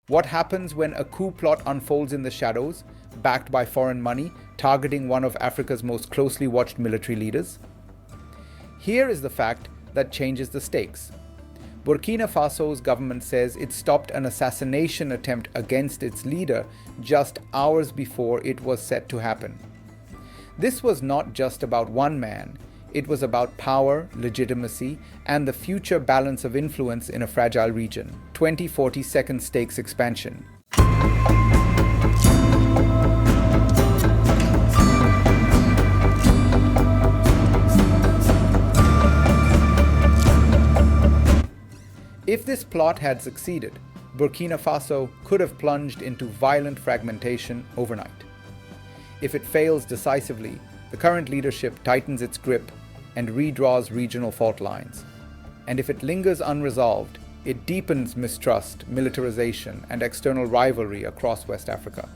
What happens when a coup plot unfolds in the shadows, backed by foreign money, targeting one of Africa's most closely watched military leaders? Here is the fact that changes the stakes. Burkina Faso's government says it stopped an assassination attempt against its leader just hours before it was set to happen. This was not just about one man, it was about power, legitimacy, and the future balance of influence in a fragile region. 2040 second stakes expansion. If this plot had succeeded, Burkina Faso could have plunged into violent fragmentation overnight. If it fails decisively, the current leadership tightens its grip and redraws regional fault lines. And if it lingers unresolved, it deepens mistrust, militarization, and external rivalry across West Africa.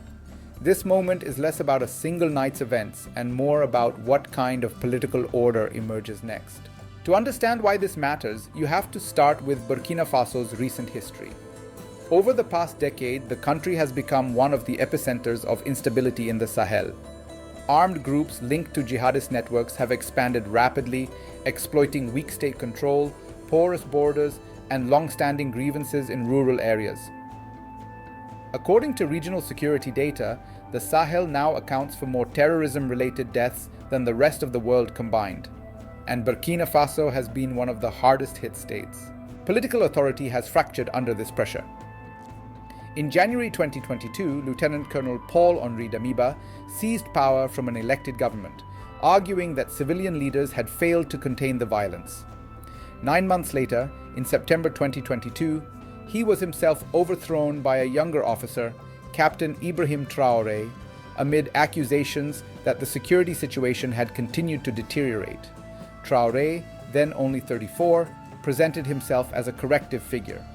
This moment is less about a single night's events and more about what kind of political order emerges next. To understand why this matters, you have to start with Burkina Faso's recent history. Over the past decade, the country has become one of the epicenters of instability in the Sahel. Armed groups linked to jihadist networks have expanded rapidly, exploiting weak state control, porous borders, and long-standing grievances in rural areas. According to regional security data, the Sahel now accounts for more terrorism-related deaths than the rest of the world combined. And Burkina Faso has been one of the hardest hit states. Political authority has fractured under this pressure. In January 2022, Lieutenant Colonel Paul-Henri Damiba seized power from an elected government, arguing that civilian leaders had failed to contain the violence. 9 months later, in September 2022, he was himself overthrown by a younger officer, Captain Ibrahim Traoré, amid accusations that the security situation had continued to deteriorate. Traoré, then only 34, presented himself as a corrective figure,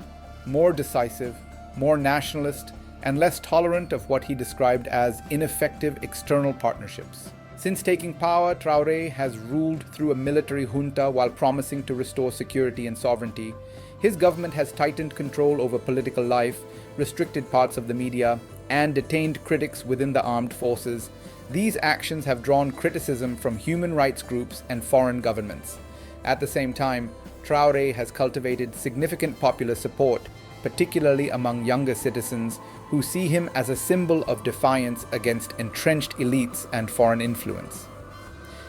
more decisive, more nationalist, and less tolerant of what he described as ineffective external partnerships. Since taking power, Traoré has ruled through a military junta while promising to restore security and sovereignty. His government has tightened control over political life, restricted parts of the media, and detained critics within the armed forces. These actions have drawn criticism from human rights groups and foreign governments. At the same time, Traoré has cultivated significant popular support, particularly among younger citizens who see him as a symbol of defiance against entrenched elites and foreign influence.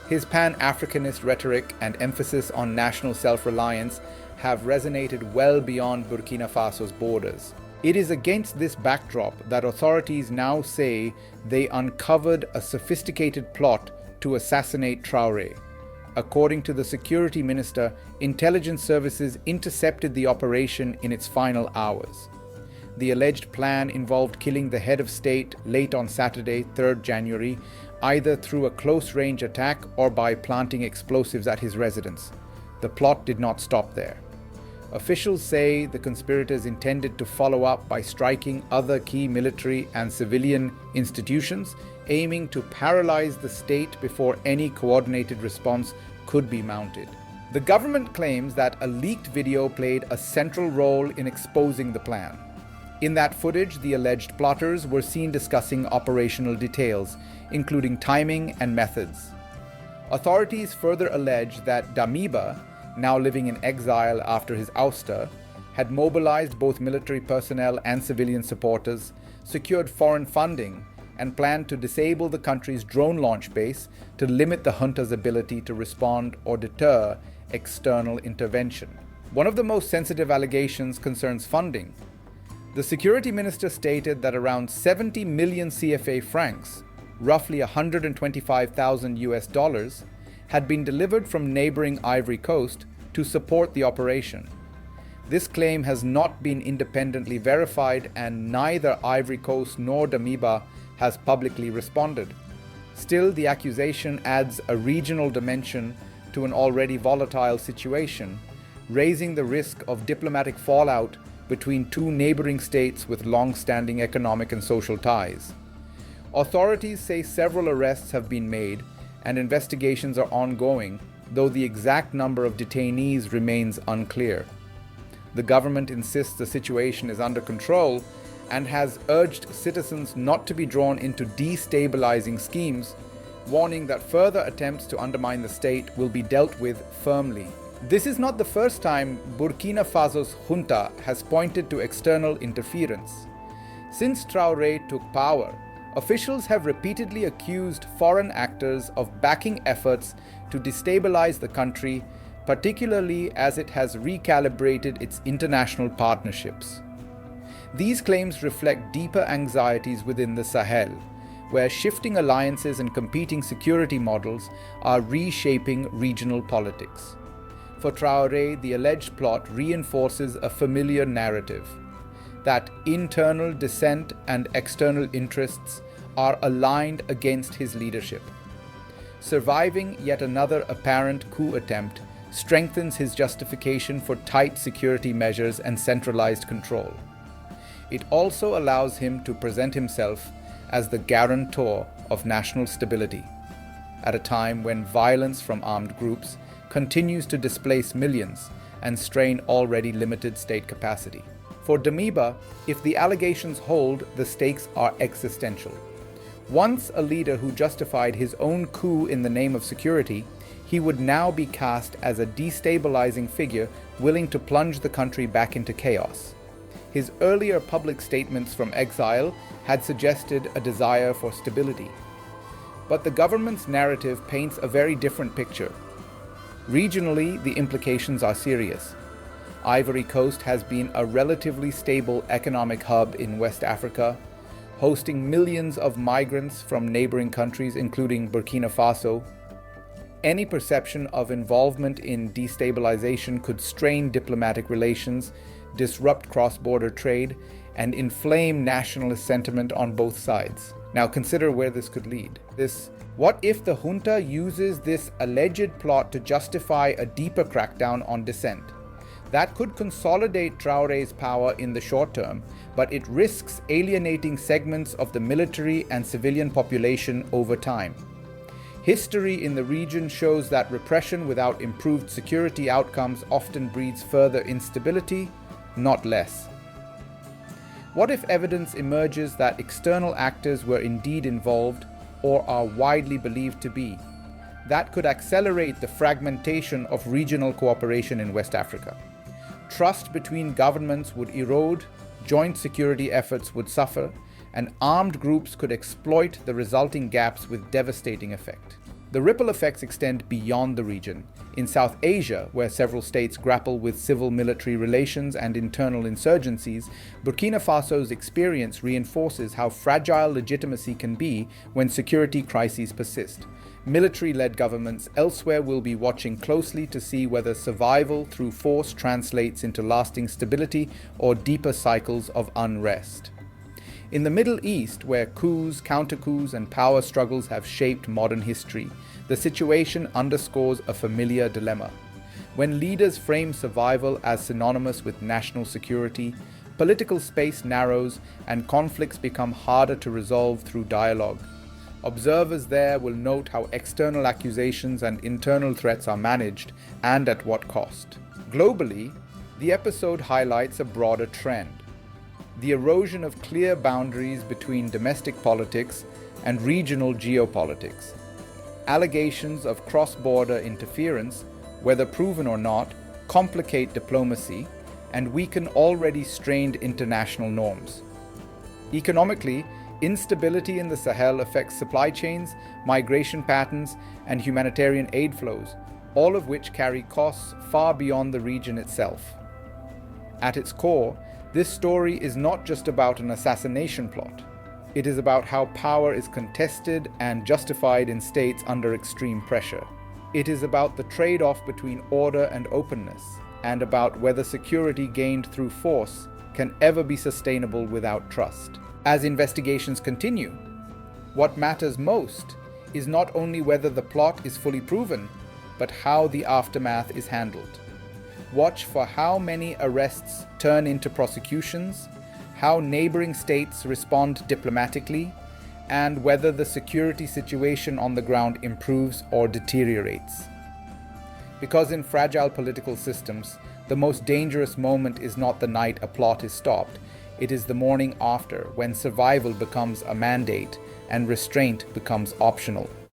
His Pan-Africanist rhetoric and emphasis on national self-reliance have resonated well beyond Burkina Faso's borders. It is against this backdrop that authorities now say they uncovered a sophisticated plot to assassinate Traoré. According to the security minister, intelligence services intercepted the operation in its final hours. The alleged plan involved killing the head of state late on Saturday, 3rd January, either through a close-range attack or by planting explosives at his residence. The plot did not stop there. Officials say the conspirators intended to follow up by striking other key military and civilian institutions, aiming to paralyze the state before any coordinated response could be mounted. The government claims that a leaked video played a central role in exposing the plan. In that footage, the alleged plotters were seen discussing operational details, including timing and methods. Authorities further allege that Damiba, now living in exile after his ouster, had mobilized both military personnel and civilian supporters, secured foreign funding, and planned to disable the country's drone launch base to limit the junta's ability to respond or deter external intervention. One of the most sensitive allegations concerns funding. The security minister stated that around 70 million CFA francs, roughly 125,000 US dollars, had been delivered from neighboring Ivory Coast to support the operation. This claim has not been independently verified, and neither Ivory Coast nor Damiba has publicly responded. Still, the accusation adds a regional dimension to an already volatile situation, raising the risk of diplomatic fallout between two neighboring states with long-standing economic and social ties. Authorities say several arrests have been made and investigations are ongoing, though the exact number of detainees remains unclear. The government insists the situation is under control, and has urged citizens not to be drawn into destabilizing schemes, warning that further attempts to undermine the state will be dealt with firmly. This is not the first time Burkina Faso's junta has pointed to external interference. Since Traoré took power, officials have repeatedly accused foreign actors of backing efforts to destabilize the country, particularly as it has recalibrated its international partnerships. These claims reflect deeper anxieties within the Sahel, where shifting alliances and competing security models are reshaping regional politics. For Traoré, the alleged plot reinforces a familiar narrative that internal dissent and external interests are aligned against his leadership. Surviving yet another apparent coup attempt strengthens his justification for tight security measures and centralized control. It also allows him to present himself as the guarantor of national stability, at a time when violence from armed groups continues to displace millions and strain already limited state capacity. For Damiba, if the allegations hold, the stakes are existential. Once a leader who justified his own coup in the name of security, he would now be cast as a destabilizing figure willing to plunge the country back into chaos. His earlier public statements from exile had suggested a desire for stability. But the government's narrative paints a very different picture. Regionally, the implications are serious. Ivory Coast has been a relatively stable economic hub in West Africa, hosting millions of migrants from neighboring countries, including Burkina Faso. Any perception of involvement in destabilization could strain diplomatic relations, disrupt cross-border trade, and inflame nationalist sentiment on both sides. Now consider where this could lead. What if the junta uses this alleged plot to justify a deeper crackdown on dissent? That could consolidate Traoré's power in the short term, but it risks alienating segments of the military and civilian population over time. History in the region shows that repression without improved security outcomes often breeds further instability, not less. What if evidence emerges that external actors were indeed involved or are widely believed to be? That could accelerate the fragmentation of regional cooperation in West Africa. Trust between governments would erode, joint security efforts would suffer, and armed groups could exploit the resulting gaps with devastating effect. The ripple effects extend beyond the region. In South Asia, where several states grapple with civil-military relations and internal insurgencies, Burkina Faso's experience reinforces how fragile legitimacy can be when security crises persist. Military-led governments elsewhere will be watching closely to see whether survival through force translates into lasting stability or deeper cycles of unrest. In the Middle East, where coups, counter-coups, and power struggles have shaped modern history, the situation underscores a familiar dilemma. When leaders frame survival as synonymous with national security, political space narrows and conflicts become harder to resolve through dialogue. Observers there will note how external accusations and internal threats are managed, and at what cost. Globally, the episode highlights a broader trend: the erosion of clear boundaries between domestic politics and regional geopolitics. Allegations of cross-border interference, whether proven or not, complicate diplomacy and weaken already strained international norms. Economically, instability in the Sahel affects supply chains, migration patterns, and humanitarian aid flows, all of which carry costs far beyond the region itself. At its core, this story is not just about an assassination plot. It is about how power is contested and justified in states under extreme pressure. It is about the trade-off between order and openness, and about whether security gained through force can ever be sustainable without trust. As investigations continue, what matters most is not only whether the plot is fully proven, but how the aftermath is handled. Watch for how many arrests turn into prosecutions, how neighboring states respond diplomatically, and whether the security situation on the ground improves or deteriorates. Because in fragile political systems, the most dangerous moment is not the night a plot is stopped, It is the morning after, when survival becomes a mandate and restraint becomes optional.